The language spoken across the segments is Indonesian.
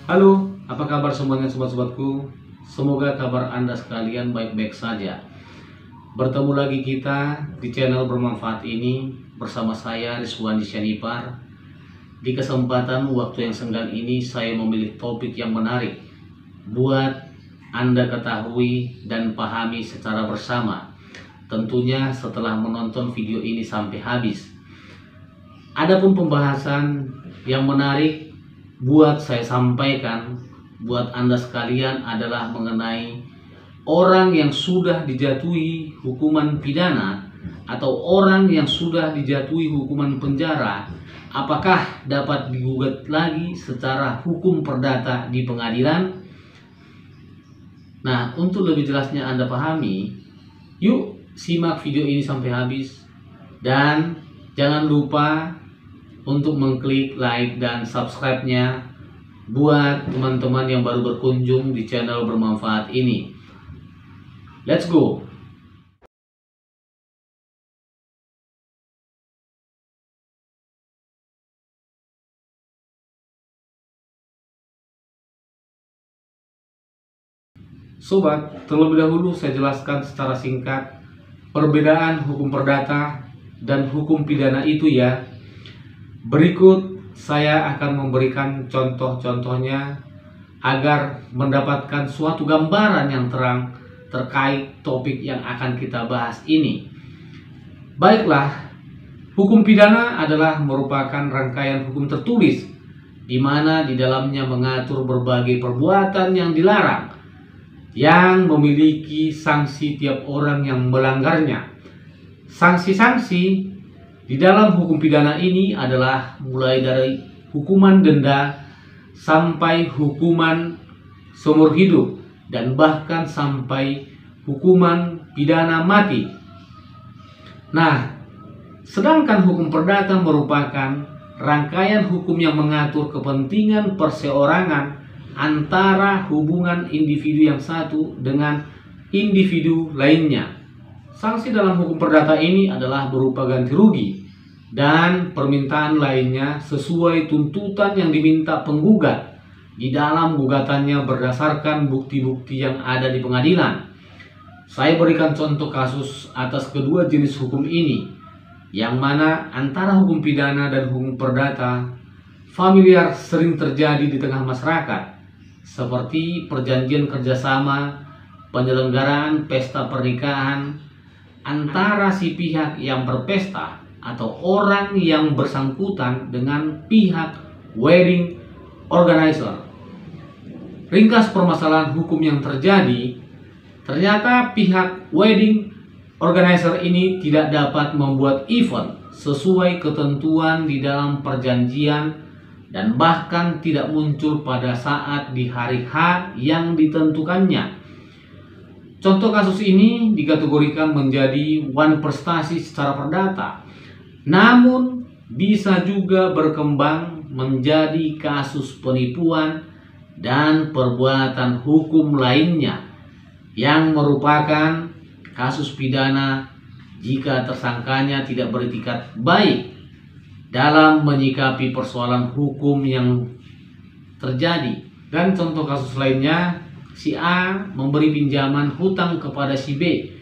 Halo, apa kabar semuanya sobat-sobatku? Semoga kabar Anda sekalian baik-baik saja. Bertemu lagi kita di channel bermanfaat ini bersama saya Rizwandi Syanipar. Di kesempatan waktu yang senggang ini saya memilih topik yang menarik buat Anda ketahui dan pahami secara bersama. Tentunya setelah menonton video ini sampai habis. Adapun pembahasan yang menarik buat saya sampaikan buat Anda sekalian adalah mengenai orang yang sudah dijatuhi hukuman pidana atau orang yang sudah dijatuhi hukuman penjara, apakah dapat digugat lagi secara hukum perdata di pengadilan? Nah, untuk lebih jelasnya Anda pahami, yuk simak video ini sampai habis dan jangan lupa untuk mengklik like dan subscribe-nya buat teman-teman yang baru berkunjung di channel bermanfaat ini. Let's go! Sobat, terlebih dahulu saya jelaskan secara singkat perbedaan hukum perdata dan hukum pidana itu ya. Berikut saya akan memberikan contoh-contohnya agar mendapatkan suatu gambaran yang terang terkait topik yang akan kita bahas ini. Baiklah, hukum pidana adalah merupakan rangkaian hukum tertulis di mana di dalamnya mengatur berbagai perbuatan yang dilarang yang memiliki sanksi tiap orang yang melanggarnya. Sanksi-sanksi di dalam hukum pidana ini adalah mulai dari hukuman denda sampai hukuman seumur hidup dan bahkan sampai hukuman pidana mati. Nah, sedangkan hukum perdata merupakan rangkaian hukum yang mengatur kepentingan perseorangan antara hubungan individu yang satu dengan individu lainnya. Sanksi dalam hukum perdata ini adalah berupa ganti rugi dan permintaan lainnya sesuai tuntutan yang diminta penggugat di dalam gugatannya berdasarkan bukti-bukti yang ada di pengadilan. Saya berikan contoh kasus atas kedua jenis hukum ini, yang mana antara hukum pidana dan hukum perdata familiar sering terjadi di tengah masyarakat, seperti perjanjian kerjasama, penyelenggaraan pesta pernikahan antara si pihak yang berpesta atau orang yang bersangkutan dengan pihak wedding organizer. Ringkas permasalahan hukum yang terjadi, ternyata pihak wedding organizer ini tidak dapat membuat event sesuai ketentuan di dalam perjanjian dan bahkan tidak muncul pada saat di hari H yang ditentukannya. Contoh kasus ini dikategorikan menjadi one prestasi secara perdata, namun bisa juga berkembang menjadi kasus penipuan dan perbuatan hukum lainnya yang merupakan kasus pidana jika tersangkanya tidak beretikat baik dalam menyikapi persoalan hukum yang terjadi. Dan contoh kasus lainnya, si A memberi pinjaman hutang kepada si B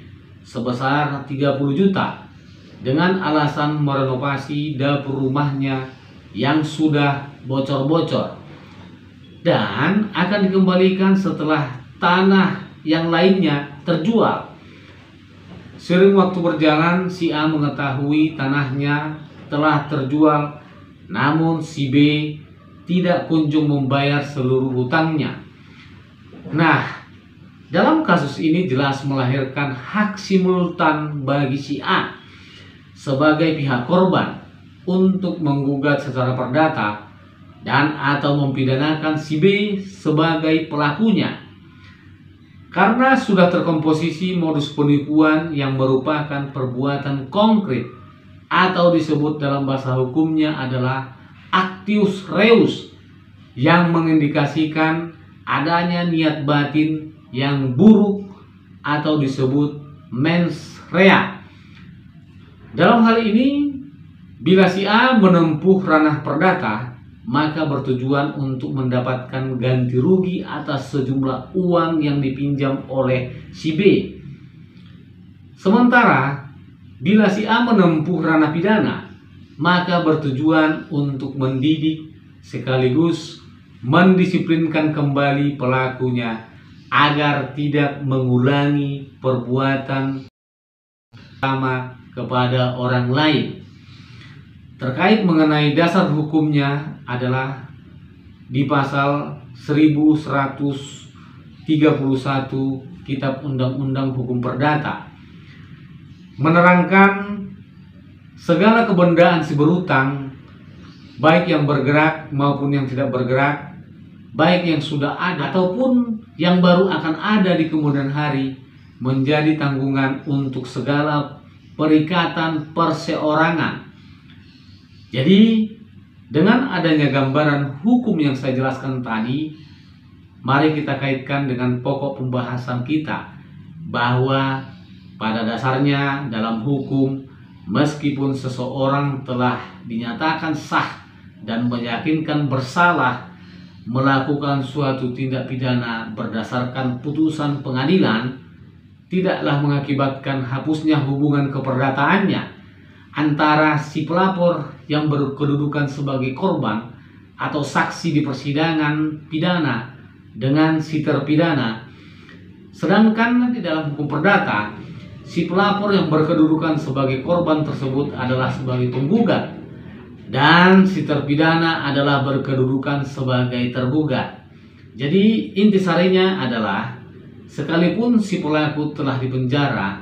sebesar 30 juta dengan alasan merenovasi dapur rumahnya yang sudah bocor-bocor dan akan dikembalikan setelah tanah yang lainnya terjual. Seiring waktu berjalan, si A mengetahui tanahnya telah terjual, namun si B tidak kunjung membayar seluruh hutangnya. Nah, dalam kasus ini jelas melahirkan hak simultan bagi si A sebagai pihak korban untuk menggugat secara perdata dan atau mempidanakan si B sebagai pelakunya. Karena sudah terkomposisi modus penipuan yang merupakan perbuatan konkret atau disebut dalam bahasa hukumnya adalah actus reus yang mengindikasikan adanya niat batin yang buruk atau disebut mens rea. Dalam hal ini, bila si A menempuh ranah perdata, maka bertujuan untuk mendapatkan ganti rugi atas sejumlah uang yang dipinjam oleh si B. Sementara bila si A menempuh ranah pidana, maka bertujuan untuk mendidik sekaligus mendisiplinkan kembali pelakunya agar tidak mengulangi perbuatan sama kepada orang lain. Terkait mengenai dasar hukumnya adalah di pasal 1131 Kitab Undang-Undang Hukum Perdata, menerangkan segala kebendaan si berutang, baik yang bergerak maupun yang tidak bergerak, baik yang sudah ada ataupun yang baru akan ada di kemudian hari, menjadi tanggungan untuk segala perikatan perseorangan. Jadi dengan adanya gambaran hukum yang saya jelaskan tadi, mari kita kaitkan dengan pokok pembahasan kita, bahwa pada dasarnya dalam hukum, meskipun seseorang telah dinyatakan sah dan meyakinkan bersalah melakukan suatu tindak pidana berdasarkan putusan pengadilan, tidaklah mengakibatkan hapusnya hubungan keperdataannya antara si pelapor yang berkedudukan sebagai korban atau saksi di persidangan pidana dengan si terpidana. Sedangkan di dalam hukum perdata, si pelapor yang berkedudukan sebagai korban tersebut adalah sebagai penggugat dan si terpidana adalah berkedudukan sebagai tergugat. Jadi intisarinya adalah sekalipun si pelaku telah dipenjara,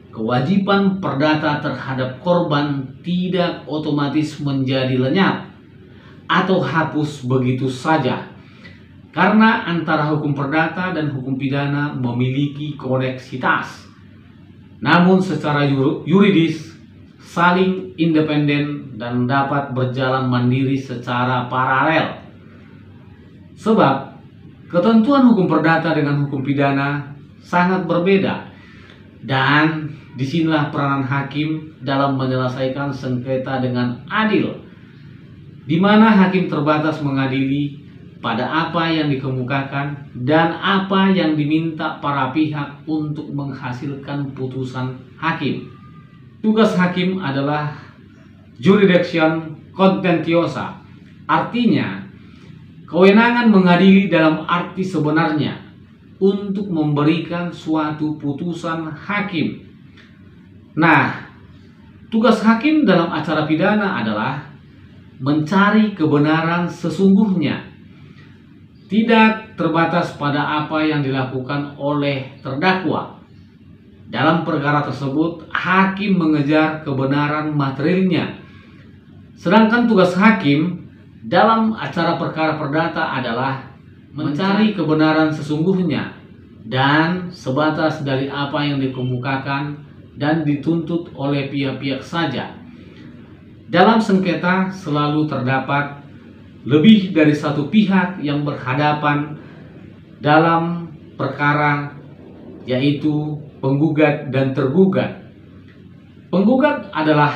kewajiban perdata terhadap korban tidak otomatis menjadi lenyap atau hapus begitu saja, karena antara hukum perdata dan hukum pidana memiliki koneksitas, namun secara yuridis saling independen dan dapat berjalan mandiri secara paralel. Sebab ketentuan hukum perdata dengan hukum pidana sangat berbeda, dan disinilah peranan hakim dalam menyelesaikan sengketa dengan adil, di mana hakim terbatas mengadili pada apa yang dikemukakan dan apa yang diminta para pihak untuk menghasilkan putusan hakim. Tugas hakim adalah jurisdiction contentiosa, artinya kewenangan mengadili dalam arti sebenarnya untuk memberikan suatu putusan hakim. Nah, tugas hakim dalam acara pidana adalah mencari kebenaran sesungguhnya, tidak terbatas pada apa yang dilakukan oleh terdakwa. Dalam perkara tersebut, hakim mengejar kebenaran materialnya. Sedangkan tugas hakim dalam acara perkara perdata adalah mencari kebenaran sesungguhnya dan sebatas dari apa yang dikemukakan dan dituntut oleh pihak-pihak saja. Dalam sengketa selalu terdapat lebih dari satu pihak yang berhadapan dalam perkara, yaitu penggugat dan tergugat. Penggugat adalah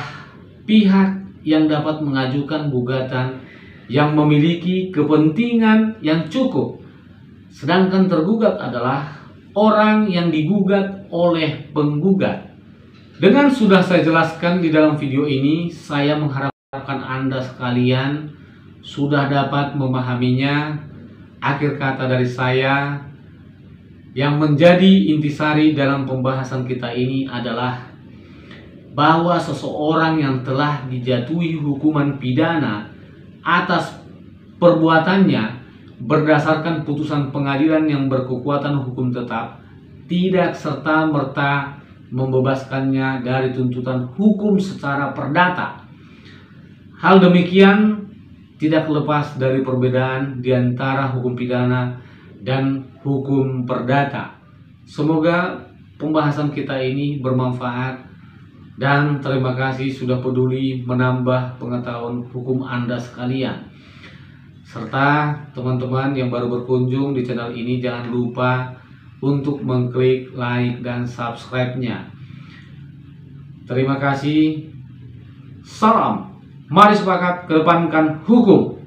pihak yang dapat mengajukan gugatan yang memiliki kepentingan yang cukup, sedangkan tergugat adalah orang yang digugat oleh penggugat. Dengan sudah saya jelaskan di dalam video ini, saya mengharapkan Anda sekalian sudah dapat memahaminya. Akhir kata dari saya, yang menjadi intisari dalam pembahasan kita ini adalah bahwa seseorang yang telah dijatuhi hukuman pidana atas perbuatannya berdasarkan putusan pengadilan yang berkekuatan hukum tetap, tidak serta-merta membebaskannya dari tuntutan hukum secara perdata. Hal demikian tidak lepas dari perbedaan di antara hukum pidana dan hukum perdata. Semoga pembahasan kita ini bermanfaat, dan terima kasih sudah peduli menambah pengetahuan hukum Anda sekalian. Serta teman-teman yang baru berkunjung di channel ini, jangan lupa untuk mengklik like dan subscribe-nya. Terima kasih. Salam. Mari sepakat kedepankan hukum.